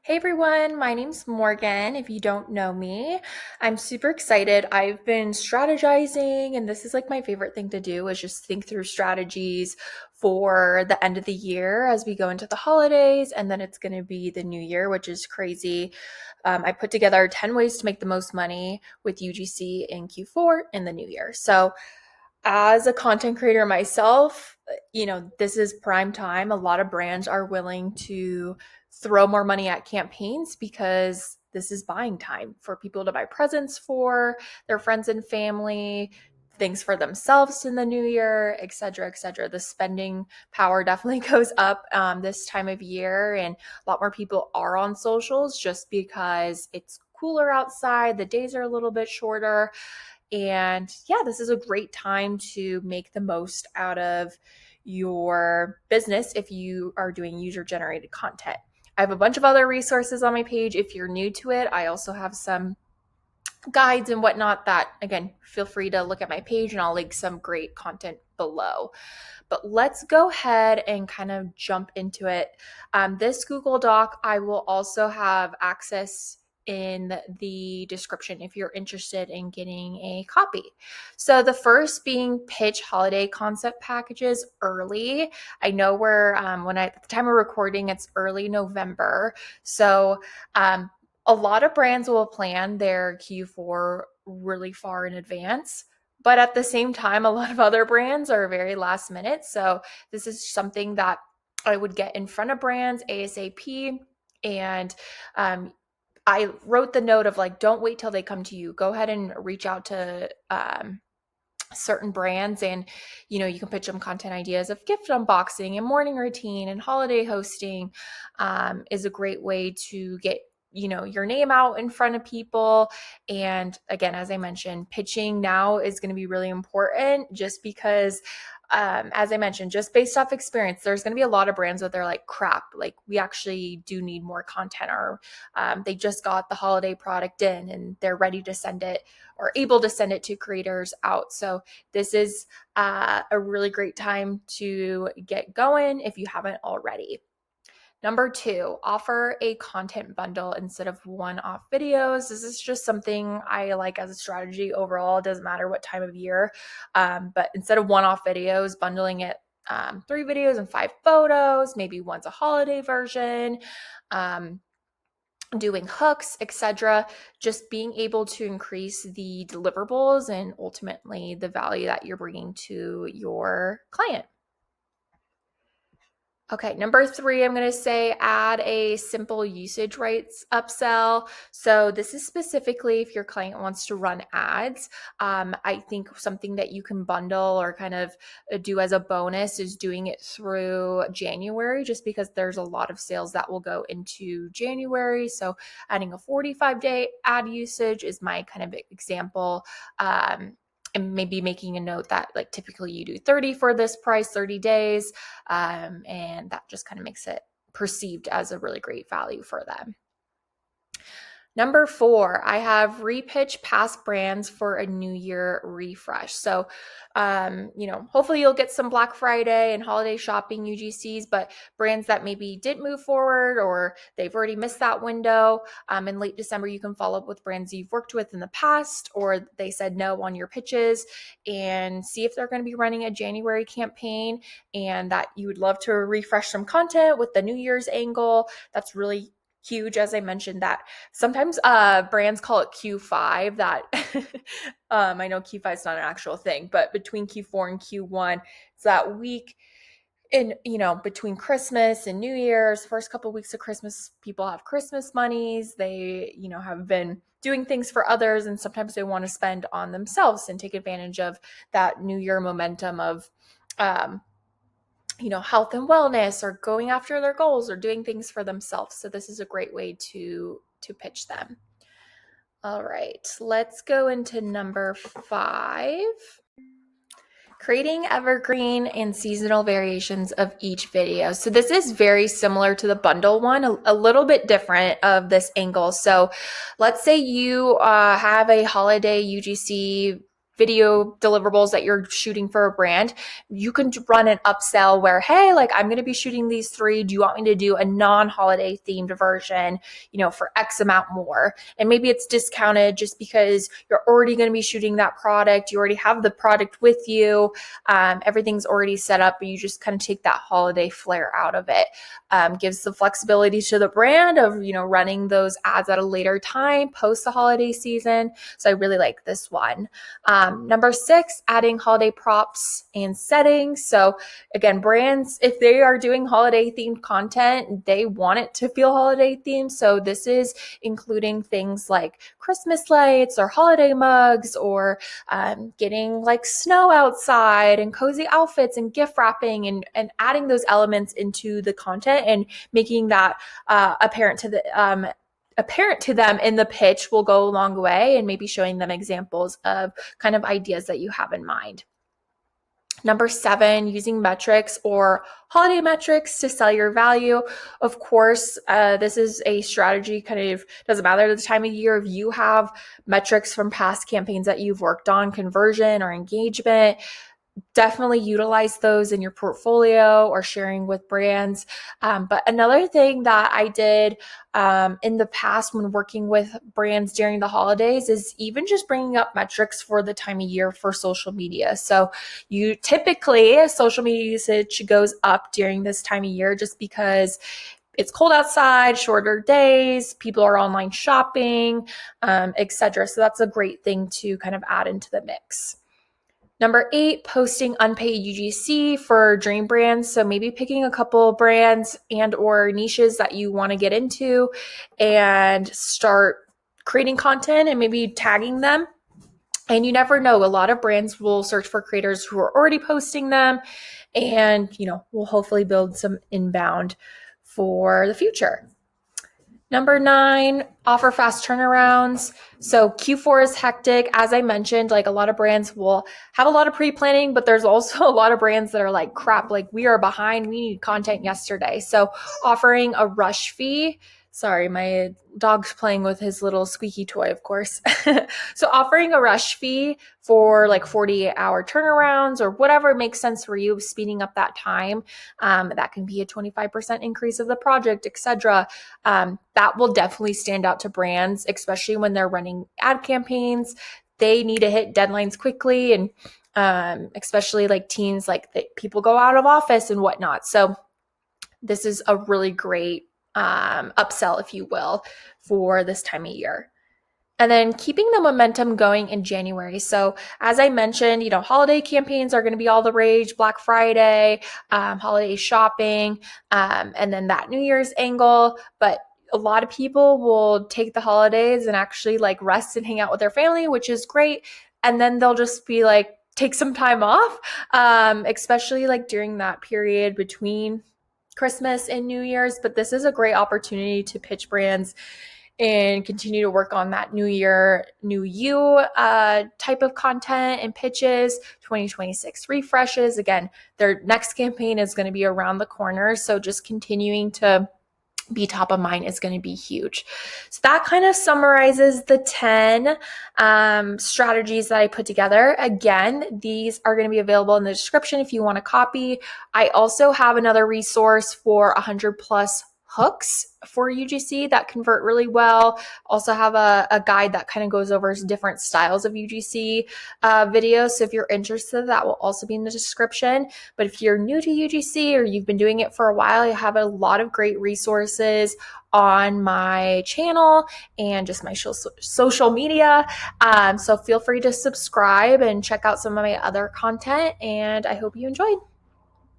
Hey everyone, my name's Morgan. If you don't know me, I'm super excited. I've been strategizing, and this is like my favorite thing to do is just think through strategies for the end of the year as we go into the holidays, and then it's going to be the new year, which is crazy. I put together 10 ways to make the most money with UGC in Q4 in the new year. So as a content creator myself, this is prime time. A lot of brands are willing to throw more money at campaigns because this is buying time for people to buy presents for their friends and family, things for themselves in the new year, et cetera, et cetera. The spending power definitely goes up this time of year, and a lot more people are on socials just because it's cooler outside. The days are a little bit shorter. And yeah, this is a great time to make the most out of your business if you are doing user generated content. I have a bunch of other resources on my page. If you're new to it, I also have some guides and whatnot that, again, feel free to look at my page and I'll link some great content below. But let's go ahead and kind of jump into it. This Google Doc, I will also have access in the description if you're interested in getting a copy. So the first being pitch holiday concept packages early. I know at the time of recording, it's early November. So a lot of brands will plan their Q4 really far in advance. But at the same time, a lot of other brands are very last minute. So this is something that I would get in front of brands ASAP. And I wrote the note of like, don't wait till they come to you. Go ahead and reach out to certain brands, and you can pitch them content ideas of gift unboxing and morning routine and holiday hosting. Is a great way to get your name out in front of people. And again, as I mentioned, pitching now is going to be really important just because as I mentioned, just based off experience, there's going to be a lot of brands that they're like, crap, like we actually do need more content, or they just got the holiday product in and they're ready to send it or able to send it to creators out. So this is a really great time to get going if you haven't already. Number two, offer a content bundle instead of one-off videos. This is just something I like as a strategy overall. It doesn't matter what time of year, but instead of one-off videos, bundling it 3 videos and 5 photos, maybe one's a holiday version, doing hooks, etc. Just being able to increase the deliverables and ultimately the value that you're bringing to your client. Okay, number three, I'm going to say add a simple usage rights upsell. So this is specifically if your client wants to run ads. I think something that you can bundle or kind of do as a bonus is doing it through January, just because there's a lot of sales that will go into January. So adding a 45-day ad usage is my kind of example. And maybe making a note that like typically you do 30 for this price, 30 days. And that just kind of makes it perceived as a really great value for them. Number four, I have repitch past brands for a new year refresh. So, hopefully you'll get some Black Friday and holiday shopping UGCs, but brands that maybe didn't move forward or they've already missed that window. In late December, you can follow up with brands you've worked with in the past, or they said no on your pitches, and see if they're going to be running a January campaign and that you would love to refresh some content with the New Year's angle. That's really huge. As I mentioned, that sometimes brands call it Q5. That I know Q5 is not an actual thing, but between Q4 and Q1, it's that week in between Christmas and New Year's. First couple of weeks of Christmas, people have Christmas monies. They have been doing things for others, and sometimes they want to spend on themselves and take advantage of that New Year momentum of health and wellness, or going after their goals, or doing things for themselves. So this is a great way to pitch them. All right, let's go into number 5. Creating evergreen and seasonal variations of each video. So this is very similar to the bundle one, a little bit different of this angle. So let's say you have a holiday UGC video deliverables that you're shooting for a brand, you can run an upsell where, hey, like I'm going to be shooting these 3. Do you want me to do a non-holiday themed version, for X amount more? And maybe it's discounted just because you're already going to be shooting that product. You already have the product with you. Everything's already set up, but you just kind of take that holiday flair out of it. Gives the flexibility to the brand of, running those ads at a later time post the holiday season. So I really like this one. Number 6, adding holiday props and settings. So again, brands, if they are doing holiday themed content, they want it to feel holiday themed. So this is including things like Christmas lights or holiday mugs, or getting like snow outside and cozy outfits and gift wrapping, and adding those elements into the content and making that apparent to them in the pitch will go a long way, and maybe showing them examples of kind of ideas that you have in mind. Number 7, using metrics or holiday metrics to sell your value. Of course, this is a strategy, kind of doesn't matter the time of year. If you have metrics from past campaigns that you've worked on, conversion or engagement, definitely utilize those in your portfolio or sharing with brands. But another thing that I did in the past when working with brands during the holidays is even just bringing up metrics for the time of year for social media. So you typically, social media usage goes up during this time of year just because it's cold outside, shorter days, people are online shopping, etc. So that's a great thing to kind of add into the mix. Number 8, posting unpaid UGC for dream brands. So maybe picking a couple brands and or niches that you want to get into and start creating content and maybe tagging them. And you never know, a lot of brands will search for creators who are already posting them, and we'll hopefully build some inbound for the future. Number 9, offer fast turnarounds. So Q4 is hectic. As I mentioned, like a lot of brands will have a lot of pre-planning, but there's also a lot of brands that are like, crap, like we are behind. We need content yesterday. So offering a rush fee. Sorry, my dog's playing with his little squeaky toy, of course. So offering a rush fee for like 48-hour turnarounds or whatever makes sense for you, speeding up that time. That can be a 25% increase of the project, etc. That will definitely stand out to brands, especially when they're running ad campaigns. They need to hit deadlines quickly, and especially like teens, like people go out of office and whatnot. So this is a really great upsell, if you will, for this time of year. And then keeping the momentum going in January. So as I mentioned, holiday campaigns are going to be all the rage, Black Friday, holiday shopping, and then that New Year's angle. But a lot of people will take the holidays and actually like rest and hang out with their family, which is great. And then they'll just be like, take some time off, especially like during that period between Christmas and New Year's. But this is a great opportunity to pitch brands and continue to work on that new year, new you type of content and pitches. 2026 refreshes. Again, their next campaign is going to be around the corner. So just continuing to be top of mind is going to be huge. So that kind of summarizes the 10 strategies that I put together. Again, these are going to be available in the description if you want a copy. I also have another resource for 100 plus hooks for UGC that convert really well. Also have a guide that kind of goes over different styles of UGC videos. So if you're interested, that will also be in the description. But if you're new to UGC or you've been doing it for a while, I have a lot of great resources on my channel and just my social media. So feel free to subscribe and check out some of my other content, and I hope you enjoyed.